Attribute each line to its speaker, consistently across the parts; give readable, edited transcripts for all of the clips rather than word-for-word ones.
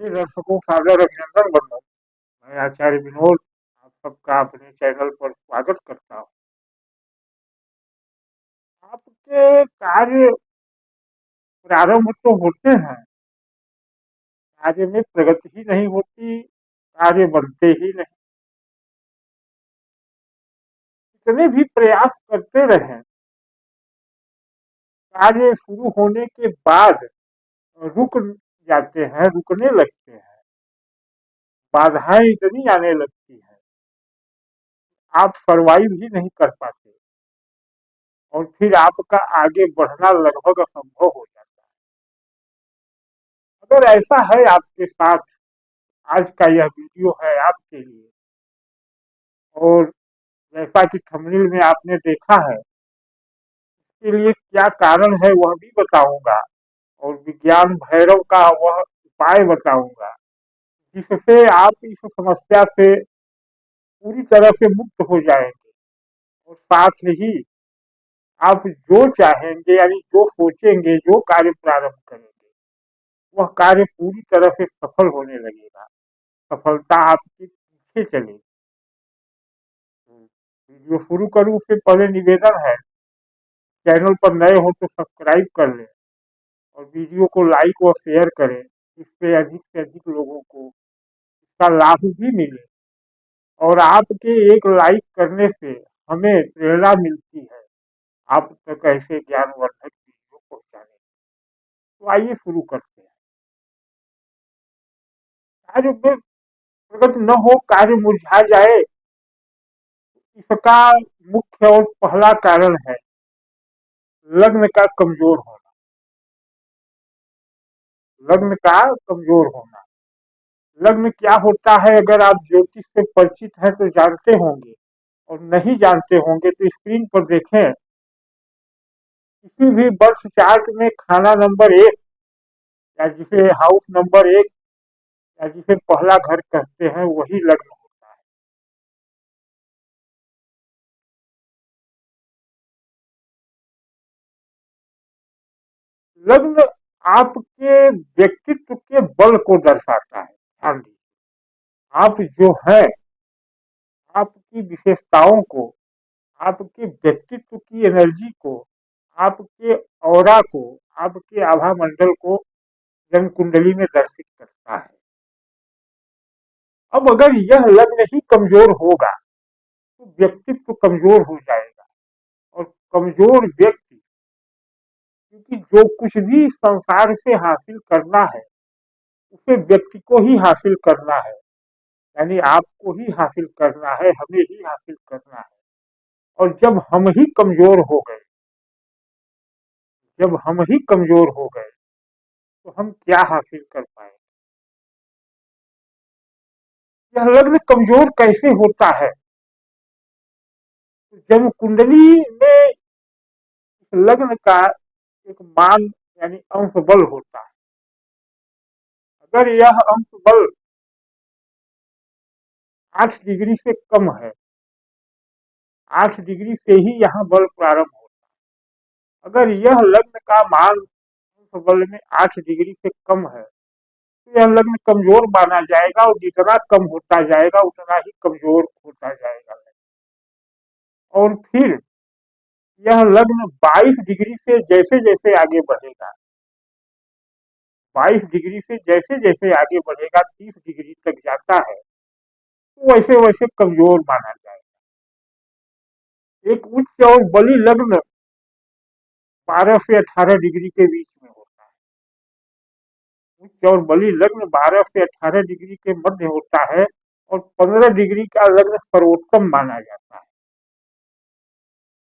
Speaker 1: प्रिय दर्शकों, सादर अभिनंदन बंधु। मैं आचार्य विनोद आप सबका अपने चैनल पर स्वागत करता हूँ। आपके कार्य प्रारंभ तो होते हैं, कार्य में प्रगति ही नहीं होती, कार्य बनते ही नहीं। कितने भी प्रयास करते रहें, कार्य शुरू होने के बाद रुक जाते हैं, रुकने लगते हैं, बाधाएं इतनी आने लगती हैं, आप सरवाइव ही नहीं कर पाते और फिर आपका आगे बढ़ना लगभग असंभव हो जाता है। अगर ऐसा है आपके साथ, आज का यह वीडियो है आपके लिए। और जैसा कि थंबनेल में आपने देखा है, इसके लिए क्या कारण है वह भी बताऊंगा और विज्ञान भैरव का वह उपाय बताऊंगा, जिससे आप इस समस्या से पूरी तरह से मुक्त हो जाएंगे और साथ ही आप जो चाहेंगे यानी जो सोचेंगे, जो कार्य प्रारंभ करेंगे, वह कार्य पूरी तरह से सफल होने लगेगा, सफलता आपके पीछे चलेगी। वीडियो शुरू करूं उससे पहले निवेदन है, चैनल पर नए हो तो सब्सक्राइब कर लें और वीडियो को लाइक और शेयर करें, जिससे अधिक से अधिक लोगों को इसका लाभ भी मिले। और आपके एक लाइक करने से हमें प्रेरणा मिलती है आप तक ऐसे ज्ञानवर्धक वीडियो पहुंचाने की। तो आइए शुरू करते हैं। कार्य में प्रगति न हो, कार्य मुरझा जाए, इसका मुख्य और पहला कारण है लग्न का कमजोर होना। लग्न का कमजोर होना। लग्न क्या होता है, अगर आप ज्योतिष से परिचित हैं तो जानते होंगे, और नहीं जानते होंगे तो स्क्रीन पर देखें। किसी भी बर्थ चार्ट में खाना नंबर 1 या जिसे हाउस नंबर 1 या जिसे पहला घर कहते हैं, वही लग्न होता है। लग्न आपके व्यक्तित्व के बल को दर्शाता है। ध्यान दीजिए, आप जो है, आपकी विशेषताओं को, आपके व्यक्तित्व की एनर्जी को, आपके ऑरा को, आपके आभा मंडल को जन्म कुंडली में दर्शित करता है। अब अगर यह लग्न ही कमजोर होगा तो व्यक्तित्व कमजोर हो जाएगा। और कमजोर व्यक्ति, क्योंकि जो कुछ भी संसार से हासिल करना है उसे व्यक्ति को ही हासिल करना है, यानी आपको ही हासिल करना है, हमें ही हासिल करना है। और जब हम ही कमजोर हो गए तो हम क्या हासिल कर पाएंगे। यह लग्न कमजोर कैसे होता है? जन्म कुंडली में लग्न का एक मान यानी अंश बल होता है। अगर यह अंश बल 8 डिग्री से कम है, 8 डिग्री से ही यहाँ बल प्रारंभ होता है। अगर यह लग्न का मान अंश बल में 8 डिग्री से कम है तो यह लग्न कमजोर माना जाएगा, और जितना कम होता जाएगा उतना ही कमजोर होता जाएगा। और फिर यह लग्न 22 डिग्री से जैसे जैसे आगे बढ़ेगा, 22 डिग्री से जैसे जैसे आगे बढ़ेगा, 30 डिग्री तक जाता है, तो वैसे वैसे कमजोर माना जाएगा। एक उच्च और बली लग्न 12 से 18 डिग्री के बीच में होता है। उच्च और बली लग्न 12 से 18 डिग्री के मध्य होता है, और 15 डिग्री का लग्न सर्वोत्तम माना जाता है।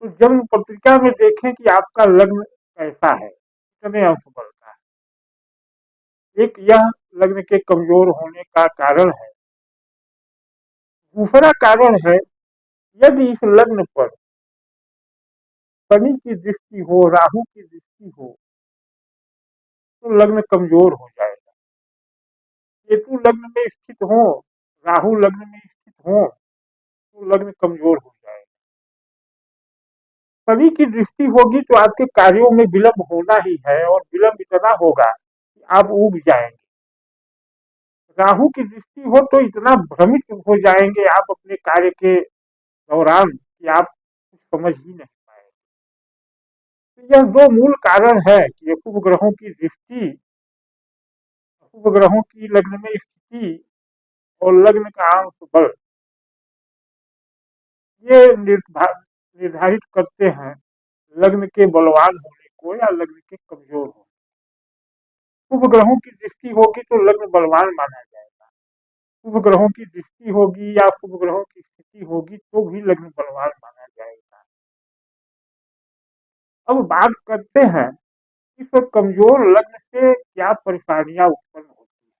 Speaker 1: तो जन्म पत्रिका में देखें कि आपका लग्न कैसा है, कितने अंश बढ़ता है। एक यह लग्न के कमजोर होने का कारण है। दूसरा कारण है, यदि इस लग्न पर शनि की दृष्टि हो, राहु की दृष्टि हो, तो लग्न कमजोर हो जाएगा। केतु लग्न में स्थित हो, राहु लग्न में स्थित हो, तो लग्न कमजोर हो जाएगा। शनि की दृष्टि होगी तो आपके कार्यों में विलंब होना ही है, और विलंब इतना होगा कि आप उब जाएंगे। राहु की दृष्टि हो तो इतना भ्रमित हो जाएंगे आप अपने कार्य के दौरान कि आप कुछ समझ ही नहीं पाएंगे। तो यह दो मूल कारण है कि अशुभ ग्रहों की दृष्टि, अशुभ ग्रहों की लग्न में स्थिति और लग्न का अंश बल, ये निर्धारित करते हैं लग्न के बलवान होने को या लग्न के कमजोर होने। शुभ ग्रहों की दृष्टि होगी तो लग्न बलवान माना जाएगा, शुभ ग्रहों की दृष्टि होगी या शुभ ग्रहों की स्थिति होगी तो भी लग्न बलवान माना जाएगा। अब बात करते हैं इस कमजोर लग्न से क्या परेशानियां उत्पन्न होती है।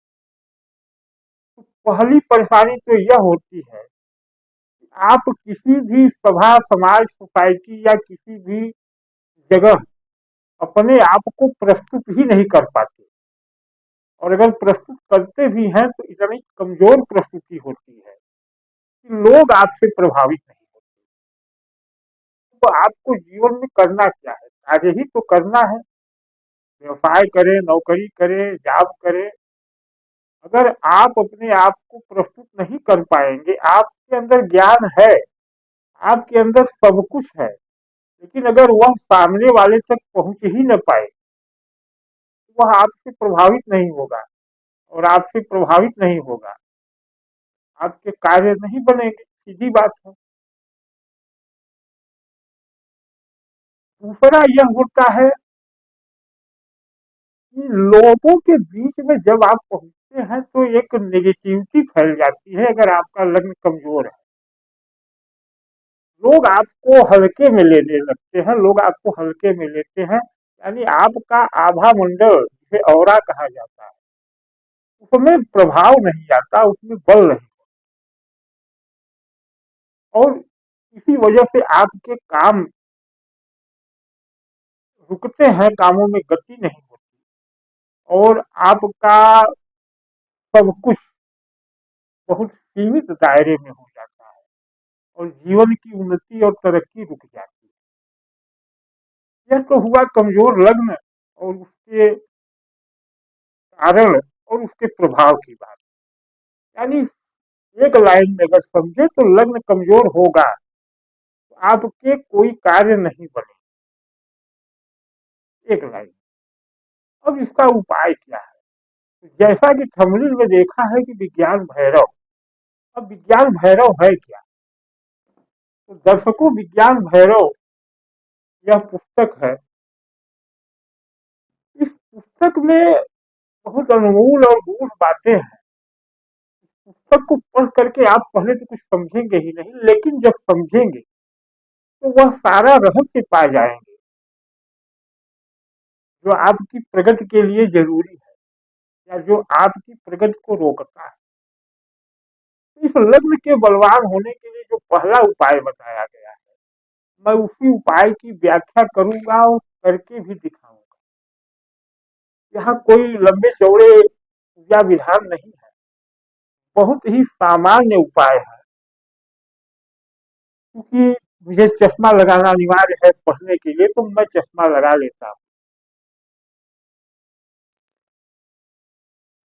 Speaker 1: तो पहली परेशानी तो यह होती है कि आप किसी भी सभा, समाज, सोसाइटी या किसी भी जगह अपने आप को प्रस्तुत ही नहीं कर पाते, और अगर प्रस्तुत करते भी हैं तो इतनी कमजोर प्रस्तुति होती है कि लोग आपसे प्रभावित नहीं होते। तो आपको जीवन में करना क्या है, कार्य ही तो करना है, व्यवसाय करें, नौकरी करें, जॉब करें। अगर आप अपने आप को प्रस्तुत नहीं कर पाएंगे, आपके अंदर ज्ञान है, आपके अंदर सब कुछ है, लेकिन अगर वह सामने वाले तक पहुंच ही न पाए तो वह आपसे प्रभावित नहीं होगा, और आपसे प्रभावित नहीं होगा आपके कार्य नहीं बनेंगे, सीधी बात है। दूसरा यह होता है कि लोगों के बीच में जब आप पहुंचते हैं तो एक नेगेटिविटी फैल जाती है। अगर आपका लग्न कमजोर है, लोग आपको हल्के में लेने लगते हैं, लोग आपको हल्के में लेते हैं, यानी आपका आभा मंडल जिसे औरा कहा जाता है उसमें प्रभाव नहीं आता, उसमें बल नहीं, और इसी वजह से आपके काम रुकते हैं, कामों में गति नहीं होती, और आपका सब कुछ बहुत सीमित दायरे में हो जाता है, और जीवन की उन्नति और तरक्की रुक जाती है। यह तो हुआ कमजोर लग्न और उसके कारण और उसके प्रभाव की बात। यानी एक लाइन में अगर समझे तो लग्न कमजोर होगा तो आपके कोई कार्य नहीं बने, एक लाइन। अब इसका उपाय क्या है, तो जैसा कि थंबनेल में देखा है कि विज्ञान भैरव, अब विज्ञान भैरव है क्या, तो दर्शकों विज्ञान भैरव यह पुस्तक है। इस पुस्तक में बहुत अनमोल और गूढ़ बातें हैं। पुस्तक को पढ़ करके आप पहले तो कुछ समझेंगे ही नहीं, लेकिन जब समझेंगे तो वह सारा रहस्य पा जाएंगे जो आपकी प्रगति के लिए जरूरी है या जो आपकी प्रगति को रोकता है। इस लग्न के बलवान होने के लिए जो पहला उपाय बताया गया है, मैं उसी उपाय की व्याख्या करूंगा और करके भी दिखाऊंगा। यहाँ कोई लंबे चौड़े पूजा विधान नहीं है, बहुत ही सामान्य उपाय है। क्योंकि मुझे चश्मा लगाना अनिवार्य है पढ़ने के लिए तो मैं चश्मा लगा लेता हूँ।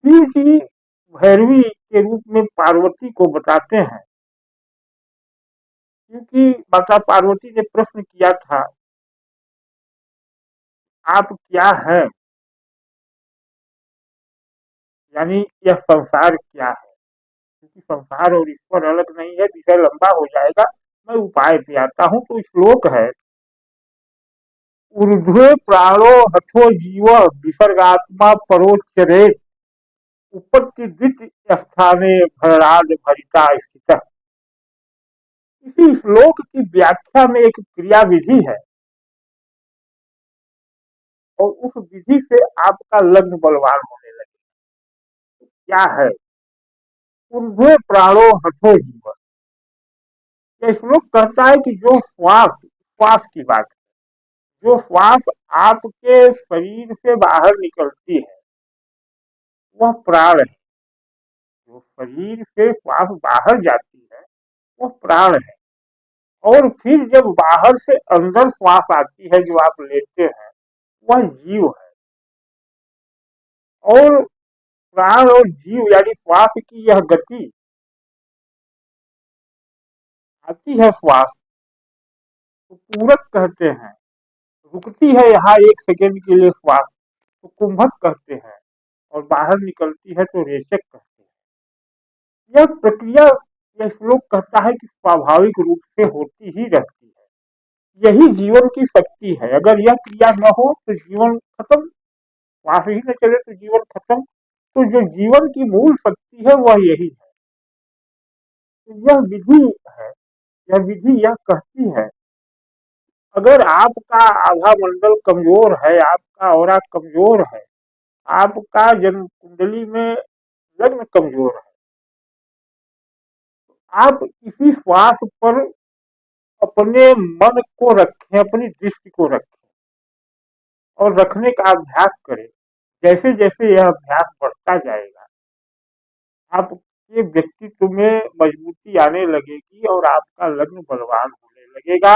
Speaker 1: शिव जी भैरवी के रूप में पार्वती को बताते हैं, क्योंकि माता पार्वती ने प्रश्न किया था आप क्या है, यानी यह संसार क्या है, क्योंकि संसार और ईश्वर अलग नहीं है, विषय लंबा हो जाएगा। मैं उपाय पे आता हूँ। तो श्लोक है, ऊर्ध्वे प्राणो हठो जीव विसर्गात्मा परोचरे उपत्ति द्वितीय स्थाने भरणाद भरिता स्थित। इसी श्लोक की व्याख्या में एक क्रिया विधि है, और उस विधि से आपका लग्न बलवान होने लगे। क्या है, ऊर्ध्वे प्राणो हठो जीव, यह श्लोक कहता है कि जो श्वास, श्वास की बात है, जो श्वास आपके शरीर से बाहर निकलती है वह प्राण है। जो शरीर से श्वास बाहर जाती है वह प्राण है, और फिर जब बाहर से अंदर श्वास आती है जो आप लेते हैं वह जीव है। और प्राण और जीव यानी श्वास की यह गति आती है श्वास तो पूरक कहते हैं, रुकती है यहाँ एक सेकेंड के लिए श्वास तो कुंभक कहते हैं, और बाहर निकलती है तो रेचक कहते हैं। यह प्रक्रिया, यह श्लोक कहता है कि स्वाभाविक रूप से होती ही रहती है। यही जीवन की शक्ति है। अगर यह क्रिया न हो तो जीवन खत्म, श्वास ही न चले तो जीवन खत्म। तो जो जीवन की मूल शक्ति है वह यही है। तो यह विधि है, यह विधि यह कहती है, अगर आपका आभा मंडल कमजोर है, आपका ऑरा कमजोर है, आपका जन्म कुंडली में लग्न कमजोर है, आप इसी श्वास पर अपने मन को रखें, अपनी दृष्टि को रखें और रखने का अभ्यास करें। जैसे जैसे यह अभ्यास बढ़ता जाएगा, आपके व्यक्तित्व में मजबूती आने लगेगी और आपका लग्न बलवान होने लगेगा।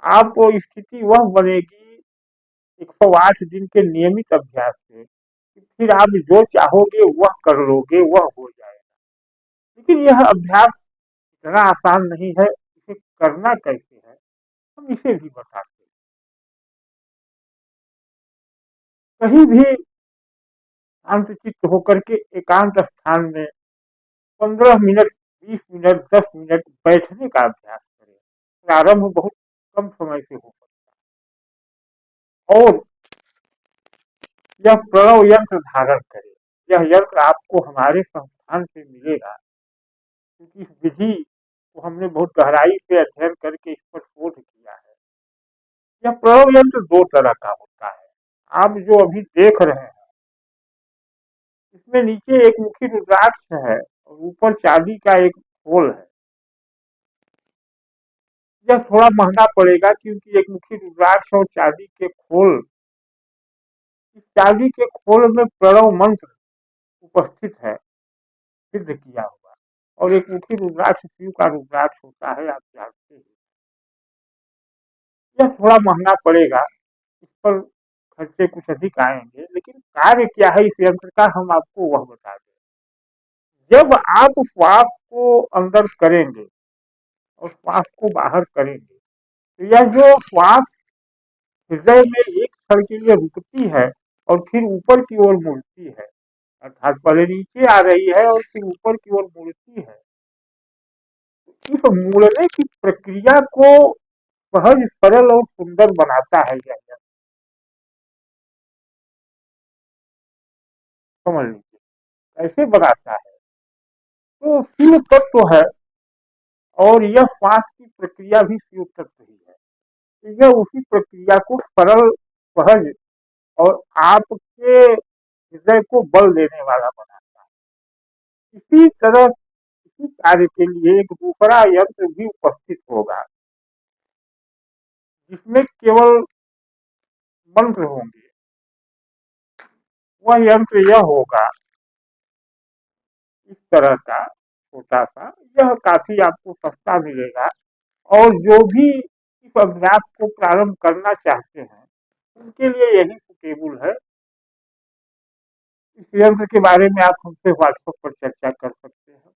Speaker 1: आप स्थिति वह बनेगी 108 दिन के नियमित अभ्यास से, फिर आप जो चाहोगे वह कर लोगे, वह हो जाएगा। लेकिन यह अभ्यास इतना आसान नहीं है, इसे करना कैसे है हम इसे भी बताते हैं। कहीं भी शांत चित्त होकर के एकांत स्थान में 15 मिनट, 20 मिनट, 10 मिनट बैठने का अभ्यास करें। प्रारंभ बहुत कम समय से हो सकता है। और यह प्रणव यंत्र धारण करें। यह यंत्र आपको हमारे संस्थान से मिलेगा, क्योंकि इस विधि को हमने बहुत गहराई से अध्ययन करके इस पर शोध किया है। यह प्रणव यंत्र दो तरह का होता है। आप जो अभी देख रहे हैं, इसमें नीचे एक मुखी रुद्राक्ष है और ऊपर चांदी का एक खोल है। यह थोड़ा महंगा पड़ेगा, क्योंकि एक मुखी रुद्राक्ष और चांदी के खोल, इस चांदी के खोल में प्रणव मंत्र उपस्थित है, सिद्ध किया हुआ। और एक मुखी रुद्राक्ष शिव का रुद्राक्ष होता है, आप जानते हैं। यह थोड़ा महंगा पड़ेगा, इस पर खर्चे कुछ अधिक आएंगे, लेकिन कार्य क्या है इस यंत्र का हम आपको वह बता दें। जब आप श्वास को अंदर करेंगे और श्वास को बाहर करेंगे, तो यह जो श्वास हृदय में एक क्षण के लिए रुकती है और फिर ऊपर की ओर मुड़ती है, अर्थात पहले नीचे आ रही है और फिर ऊपर की ओर मुड़ती है, इस मुड़ने की प्रक्रिया को सहज, सरल और सुंदर बनाता है यह यंत्र। समझ लीजिए कैसे बनाता है। तो शिव तत्व है और यह श्वास की प्रक्रिया भी शिव तत्व ही है। तो यह उसी प्रक्रिया को सरल, सहज और आपके हृदय को बल देने वाला बनाता है। इसी तरह इसी कार्य के लिए एक दूसरा यंत्र भी उपस्थित होगा, जिसमें केवल मंत्र होंगे। वह यंत्र यह होगा, इस तरह का छोटा सा। यह काफी आपको सस्ता मिलेगा, और जो भी इस अभ्यास को प्रारंभ करना चाहते हैं उनके लिए यही सुटेबल है। इस यंत्र के बारे में आप हमसे व्हाट्सएप पर चर्चा कर सकते हैं।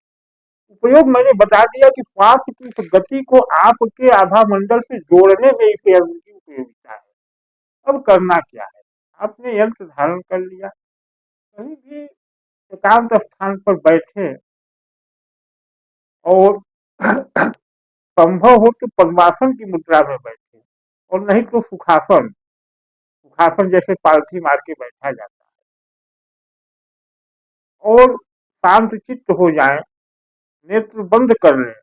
Speaker 1: उपयोग मैंने बता दिया कि श्वास की इस गति को आपके आभा मंडल से जोड़ने में इस यंत्र की उपयोगिता है। अब करना क्या है, आपने यंत्र धारण कर लिया, कहीं भी एकांत स्थान पर बैठे और संभव हो तो पद्मासन की मुद्रा में बैठे, और नहीं तो सुखासन, सुखासन जैसे पालथी मार के बैठा जाता है, और शांत चित्त हो जाए, नेत्र बंद कर लें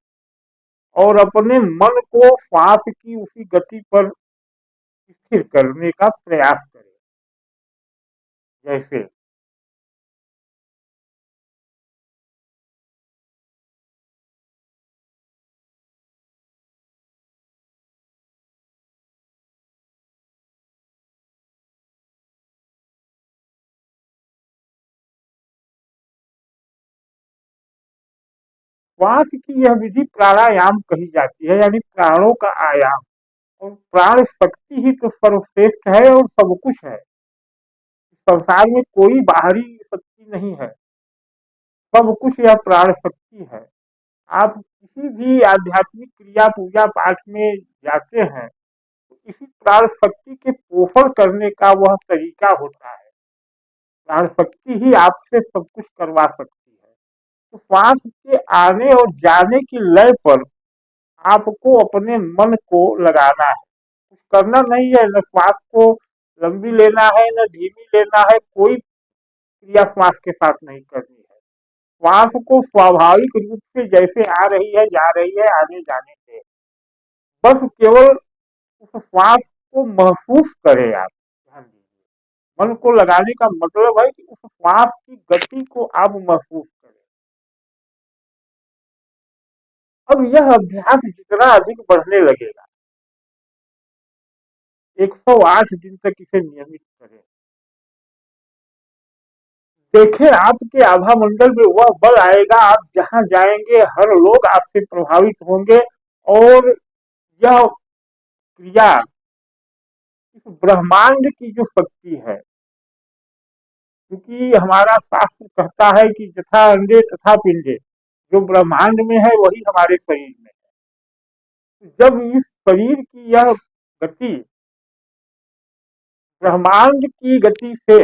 Speaker 1: और अपने मन को श्वास की उसी गति पर स्थिर करने का प्रयास करें। जैसे श्वास की यह विधि प्राणायाम कही जाती है, यानी प्राणों का आयाम। और प्राण शक्ति ही तो सर्वश्रेष्ठ है और सब कुछ है। संसार में कोई बाहरी शक्ति नहीं है। सब कुछ यह प्राण शक्ति है। आप किसी भी आध्यात्मिक क्रिया पूजा पाठ में जाते हैं तो इसी प्राण शक्ति के पोषण करने का वह तरीका होता है। प्राण शक्ति ही आपसे सब कुछ करवा सकती है। तो श्वास के आने और जाने की लय पर आपको अपने मन को लगाना है। कुछ करना नहीं है, न श्वास को लंबी लेना है न धीमी लेना है, कोई क्रिया श्वास के साथ नहीं करनी है। श्वास को स्वाभाविक रूप से जैसे आ रही है जा रही है आने जाने से बस केवल उस श्वास को महसूस करें आप। ध्यान दीजिए, मन को लगाने का मतलब है कि उस श्वास की गति को आप महसूस करें। अब यह अभ्यास जितना अधिक बढ़ने लगेगा, 108 दिन तक इसे नियमित करें। देखें आपके आभा मंडल में वह बल आएगा, आप जहां जाएंगे हर लोग आपसे प्रभावित होंगे और यह क्रिया इस ब्रह्मांड की जो शक्ति है, क्योंकि हमारा शास्त्र कहता है कि जथा अंडे तथा पिंडे, जो ब्रह्मांड में है वही हमारे शरीर में है। जब इस शरीर की यह गति ब्रह्मांड की गति से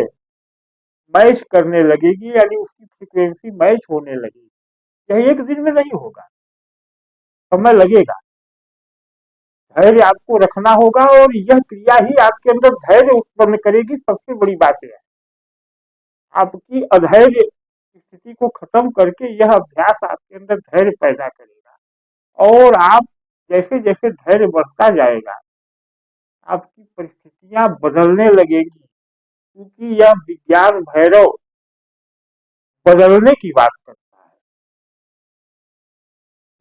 Speaker 1: मैच करने लगेगी, यानी उसकी फ्रीक्वेंसी मैच होने लगेगी, यह एक दिन में नहीं होगा, समय लगेगा। धैर्य आपको रखना होगा और यह क्रिया ही आपके अंदर धैर्य उत्पन्न करेगी। सबसे बड़ी बात है आपकी अधैर्य स्थिति को खत्म करके यह अभ्यास आपके अंदर धैर्य पैदा करेगा और आप जैसे जैसे धैर्य बढ़ता जाएगा आपकी परिस्थितियां बदलने लगेगी, क्योंकि यह विज्ञान भैरव बदलने की बात करता है।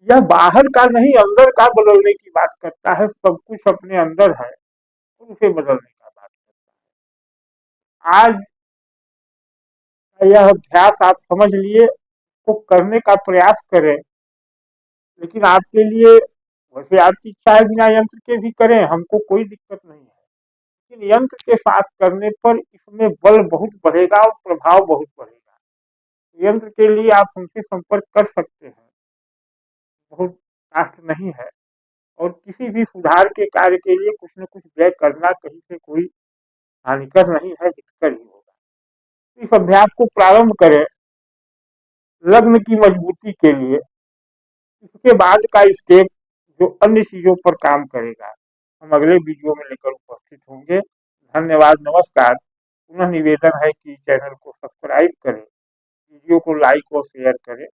Speaker 1: यह बाहर का नहीं अंदर का बदलने की बात करता है। सब कुछ अपने अंदर है तो उसे बदलने का बात करता है। आज यह अभ्यास आप समझ लिए को करने का प्रयास करें, लेकिन आपके लिए वैसे आपकी इच्छा है बिना यंत्र के भी करें, हमको कोई दिक्कत नहीं है, लेकिन यंत्र के साथ करने पर इसमें बल बहुत बढ़ेगा और प्रभाव बहुत बढ़ेगा। यंत्र के लिए आप हमसे संपर्क कर सकते हैं, बहुत कास्ट नहीं है और किसी भी सुधार के कार्य के लिए कुछ न कुछ व्यय करना कहीं से कोई हानिकर नहीं है, हितकर ही होगा। इस अभ्यास को प्रारंभ करें लग्न की मजबूती के लिए। इसके बाद का स्टेप जो अन्य चीजों पर काम करेगा हम अगले वीडियो में लेकर उपस्थित होंगे। धन्यवाद, नमस्कार। पुनः निवेदन है कि चैनल को सब्सक्राइब करें, वीडियो को लाइक और शेयर करें।